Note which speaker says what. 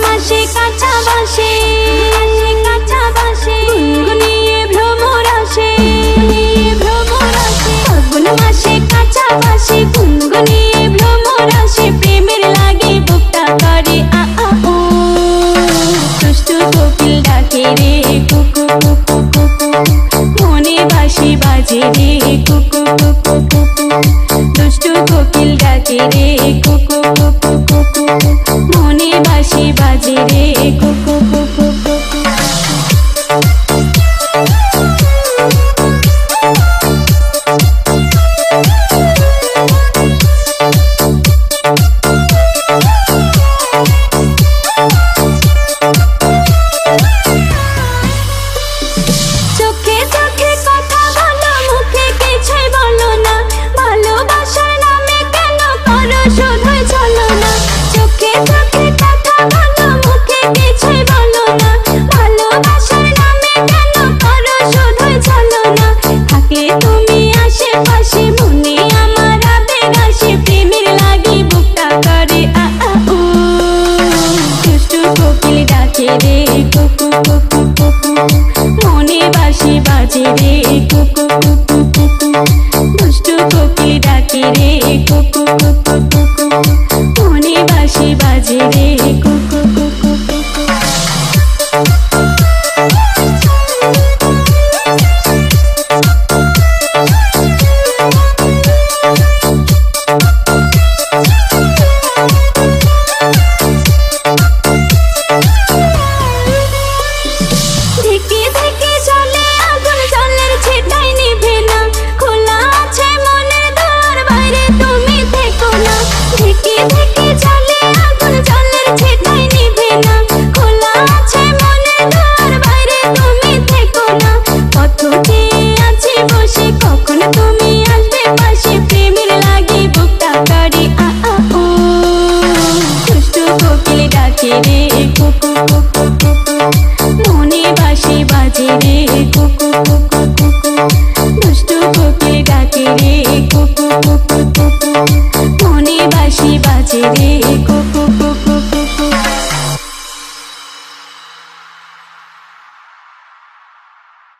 Speaker 1: মাসে কাঁচা বাসে গুনগুনিয়ে ভ্রমর আসে ফাগুন মাসে কাঁচা বাসে গুনগুনিয়ে ভ্রমর আসে প্রেমের লাগে বুকটা করে আ আ ও দুষ্টু কোকিল ডাকে রে কুকু কুকু কুকু মনে বাঁশি বাজে রে কুকু কুকু কুকু দুষ্টু কোকিল ডাকে রে কুকু কুকু কুকু মনে বাঁশি বাজে রে কুকু কুকু কুকু চোখে চোখে কথা বলো মুখে কিছুই বলো না ভালোবাসার নামে কেন করো শুধুই চলো না চোখে চোখে কথা বলো মুখে কিছুই বলো না ভালোবাসার নামে কেন করো শুধুই চলো না থাকে তুমি আশেপাশে মনে আমার আবেগ আসে প্রেমের লাগি বুকটা করে আ আ ও দুষ্টু কোকিল ডাকে রে কুকু কুকু কুকু মনে বাঁশি বাজে রে কুকু কুকু কুকু দুষ্টু কোকিল ডাকে রে কুকু কুকু কুকু মনে বাঁশি বাজে রে কুকু কুকু কুকু ধিকে ধিকে চলে আগুন জলের ছিটাই নিভে না খোলা আছে মনের দ্বার বাইরে তুমি থেকো না ধিকে ধিকে চলে আগুন জলের ছিটাই নিভে না খোলা আছে মনের দ্বার বাইরে তুমি থেকো না পথ চেয়ে আছি বসে কখন তুমি আসবে পাশে প্রেমের লাগি বুকটা করে আ আ ও দুষ্টু কোকিল ডাকে রে কুকু কুকু কুকু মনে বাঁশি বাজে রে কুকু কুকু কুকু দুষ্টু কোকিল ডাকে রে কুকু কুকু কুকু মনে বাঁশি বাজে রে কুকু